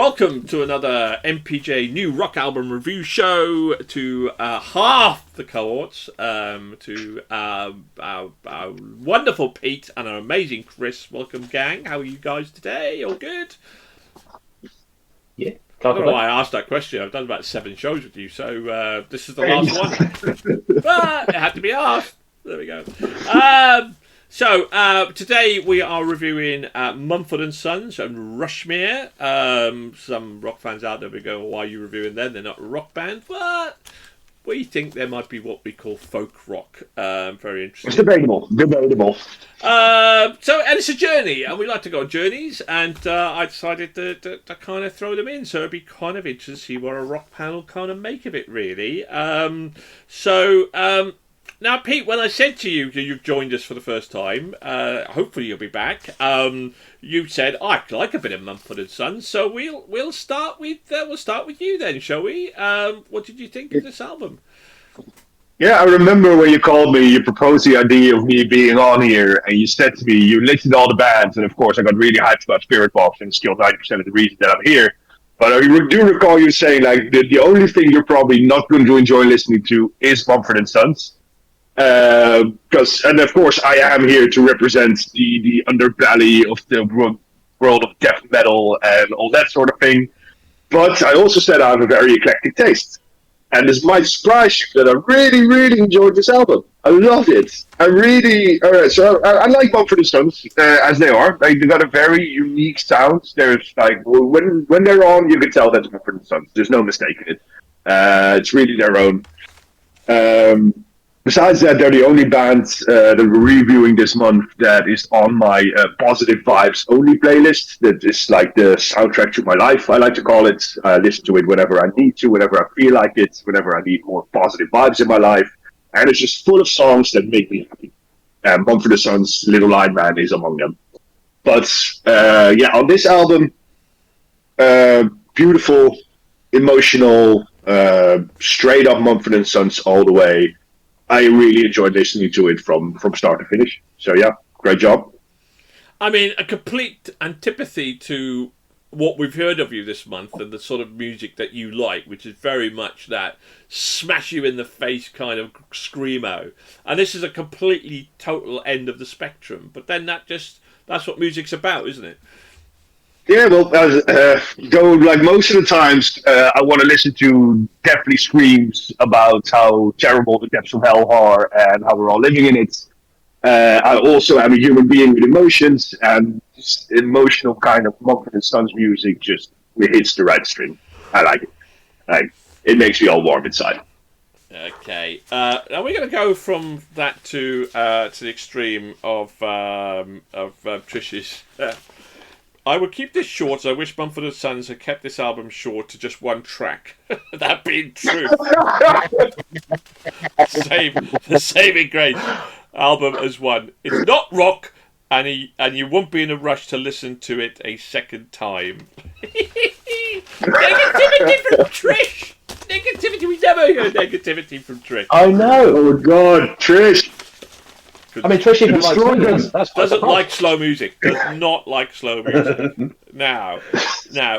welcome to another MPJ new rock album review show to half the cohorts, to our wonderful Pete and our amazing Chris. Welcome, gang. How are you guys today? All good? Yeah. I don't know why I asked that question. I've done about 7 shows with you, so this is the last one. But it had to be asked. There we go. So today we are reviewing Mumford Sons and Rushmere. Some rock fans out there will go, why are you reviewing them? They're not a rock band. But we think they might be what we call folk rock. Very interesting. It's debatable. And it's a journey, and we like to go on journeys, and I decided to kind of throw them in, so it'd be kind of interesting to see what a rock panel kind of make of it, really. Now, Pete, when I said to you, you've joined us for the first time, hopefully you'll be back, you said, I like a bit of Mumford & Sons, so we'll start with you then, shall we? What did you think of this album? Yeah, I remember when you called me, you proposed the idea of me being on here, and you said to me, you listed all the bands, and of course I got really hyped about Spirit Box, and it's still 90% of the reason that I'm here. But I do recall you saying, like, the only thing you're probably not going to enjoy listening to is Mumford & Sons. And of course I am here to represent the underbelly of the world of death metal and all that sort of thing. But I also said I have a very eclectic taste. And this might surprise you that I really, really enjoyed this album. I loved it. I like Mumford & Sons as they are. Like, they got a very unique sound. There's like when they're on, you can tell that's Mumford & Sons. There's no mistake in it. It's really their own. Besides that, they're the only band that we're reviewing this month that is on my Positive Vibes Only playlist. That is like the soundtrack to my life, I like to call it. I listen to it whenever I need to, whenever I feel like it, whenever I need more positive vibes in my life. And it's just full of songs that make me happy. And Mumford & Sons' Little Line Man is among them. But on this album, beautiful, emotional, straight up Mumford & Sons all the way. I really enjoyed listening to it from start to finish. So yeah, great job. I mean, a complete antipathy to what we've heard of you this month and the sort of music that you like, which is very much that smash you in the face kind of screamo. And this is a completely total end of the spectrum. But then that's what music's about, isn't it? Yeah, well, though, like most of the times, I want to listen to deathly screams about how terrible the depths of hell are and how we're all living in it. I also am a human being with emotions, and this emotional kind of Mumford & Sons music just hits the right string. I like it. Like, it makes me all warm inside. Okay, now we're going to go from that to the extreme of Trish's. I would keep this short. I wish Mumford & Sons had kept this album short to just one track. That being true. The Saving Grace album as one. It's not rock, and you won't be in a rush to listen to it a second time. Negativity from Trish! Negativity, we never heard negativity from Trish. I know. Oh God, Trish! I mean, Trish even likes that's doesn't like slow music. Does not like slow music. Now,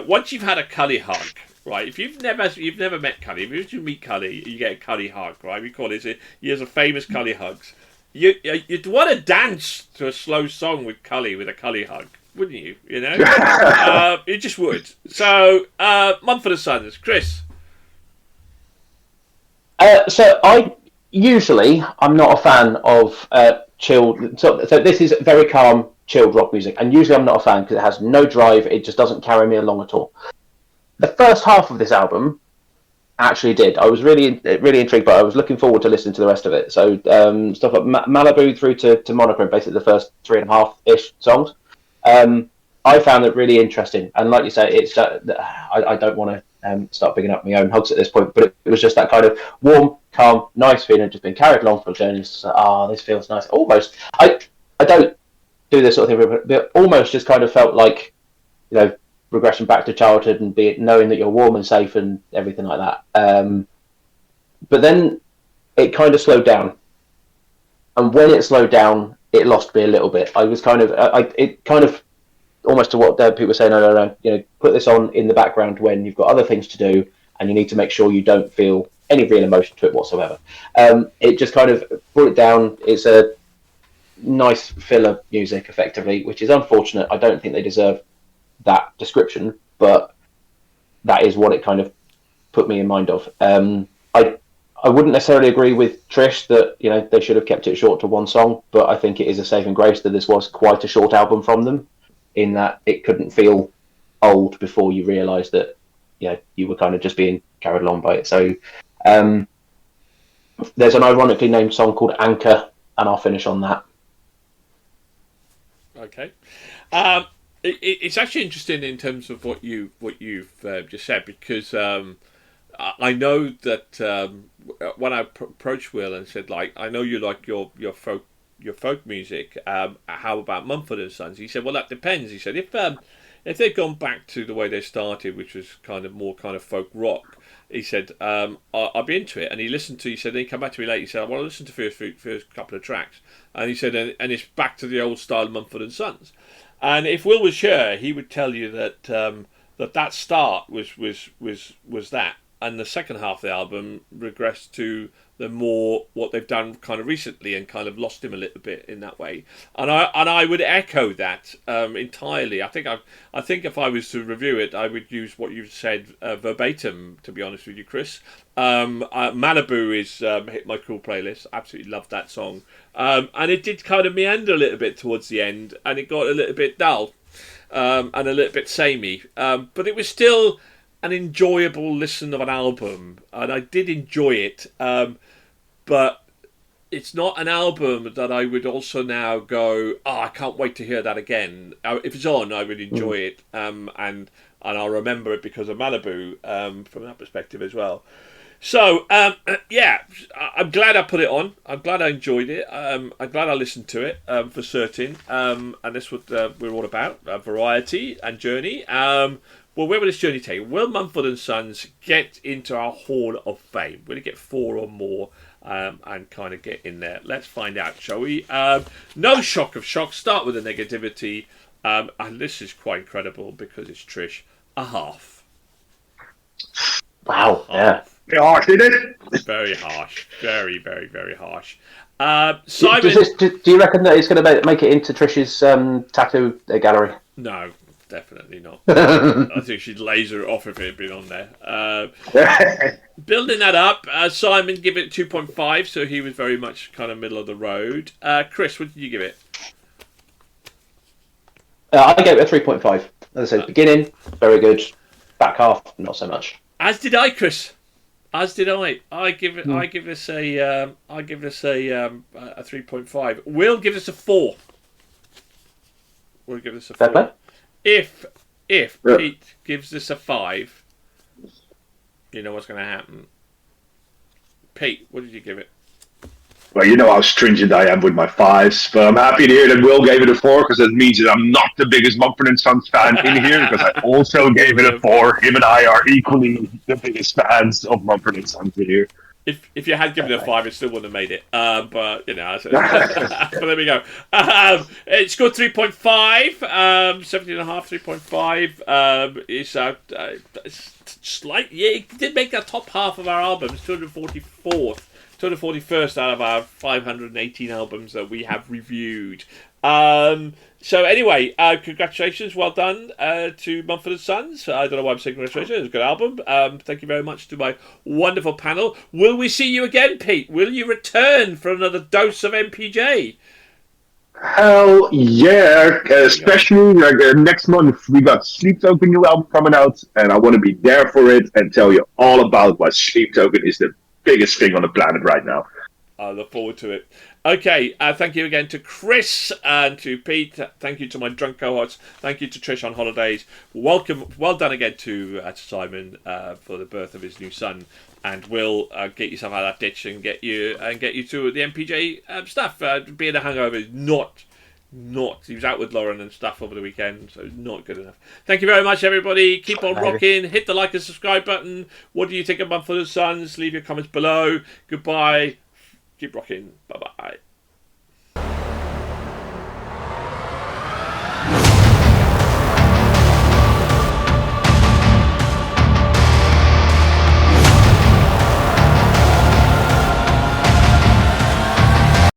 once you've had a Cully hug, right? If you've never met Cully, if you meet Cully, you get a Cully hug, right? We call it. He has a famous Cully hugs. You'd want to dance to a slow song with Cully with a Cully hug, wouldn't you? You know, you just would. So, Mumford & Sons, Chris. So I'm not a fan of chilled. So this is very calm, chilled rock music, and usually I'm not a fan because it has no drive. It just doesn't carry me along at all. The first half of this album actually did. I was really intrigued, but I was looking forward to listening to the rest of it. So stuff like Malibu through to Monochrome, basically the first 3.5-ish songs. I found it really interesting, and like you say, it's I don't want to start picking up my own hugs at this point, but it was just that kind of warm, calm, nice feeling, just being carried along for a journey. It's just like, this feels nice. Almost, I don't do this sort of thing, but almost just kind of felt like, regression back to childhood and knowing that you're warm and safe and everything like that. But then it kind of slowed down, and when it slowed down, it lost me a little bit. I was kind of, almost to what people were saying, no, put this on in the background when you've got other things to do, and you need to make sure you don't feel any real emotion to it whatsoever. It just kind of brought it down. It's a nice filler music, effectively, which is unfortunate. I don't think they deserve that description, but that is what it kind of put me in mind of. I wouldn't necessarily agree with Trish that they should have kept it short to one song, but I think it is a saving grace that this was quite a short album from them, in that it couldn't feel old before you realised that you were kind of just being carried along by it. So there's an ironically named song called Anchor, and I'll finish on that. Okay. It's actually interesting in terms of what you've just said, because I know that when I approached Will and said, like, I know you like your folk music, how about Mumford Sons? He said, well, that depends. He said, if they've gone back to the way they started, which was kind of more kind of folk rock, he said, I'll be into it. And he said, then he come back to me later, he said, I want to listen to first couple of tracks. And he said, and it's back to the old style Mumford Sons. And if Will was here, he would tell you that that start was that, and the second half of the album regressed to the more what they've done kind of recently, and kind of lost him a little bit in that way. And I would echo that entirely. I think if I was to review it, I would use what you've said verbatim. To be honest with you, Chris, Malibu is hit my cool playlist. Absolutely loved that song, and it did kind of meander a little bit towards the end, and it got a little bit dull and a little bit samey, but it was still an enjoyable listen of an album, and I did enjoy it, but it's not an album that I would also now go, I can't wait to hear that again. If it's on, I would enjoy it, and I'll remember it because of Malibu, from that perspective as well. So, yeah, I'm glad I put it on. I'm glad I enjoyed it. I'm glad I listened to it, for certain. And that's what we're all about, variety and journey. Well, where will this journey take? Will Mumford & Sons get into our Hall of Fame? Will it get 4 or more and kind of get in there? Let's find out, shall we? No shock of shock. Start with the negativity. And this is quite incredible because it's Trish. A half. Wow, yeah. Bit harsh, isn't it? Very harsh. Very, very, very harsh. Simon... Do you reckon that it's going to make it into Trish's tattoo gallery? No. Definitely not. I think she'd laser it off if it had been on there. Building that up, Simon give it 2.5, so he was very much kind of middle of the road. Chris, what did you give it? I gave it a 3.5. As I said, beginning, very good. Back half, not so much. As did I, Chris. As did I. I give this a 3.5. We'll give this a 4. We'll give this a 4. Fair play. If Pete gives this a 5, you know what's going to happen. Pete, what did you give it? Well, you know how stringent I am with my 5s, but I'm happy to hear that Will gave it a 4, because that means that I'm not the biggest Mumford & Sons fan in here, because I also gave it a 4. Him and I are equally the biggest fans of Mumford – Sons in here. If you had given it a 5, it still wouldn't have made it. But, but there we go. It scored 3.5, 17.5, 3.5. It's slightly, yeah, it did make that top half of our albums, 241st out of our 518 albums that we have reviewed. So anyway, congratulations, well done to Mumford & Sons. I don't know why I'm saying congratulations, it was a good album. Thank you very much to my wonderful panel. Will we see you again, Pete? Will you return for another dose of MPJ? Hell yeah, especially next month we got Sleep Token new album coming out, and I want to be there for it and tell you all about why Sleep Token is the biggest thing on the planet right now. I look forward to it. Okay, thank you again to Chris and to Pete. Thank you to my drunk cohorts. Thank you to Trish on holidays. Welcome, well done again to Simon for the birth of his new son. And we'll get yourself out of that ditch and get you to the MPJ stuff. Being a hangover is not. He was out with Lauren and stuff over the weekend, so it's not good enough. Thank you very much, everybody. Keep on rocking. Hit the like and subscribe button. What do you think of Mumford & Sons? Leave your comments below. Goodbye. Keep rocking. Bye-bye.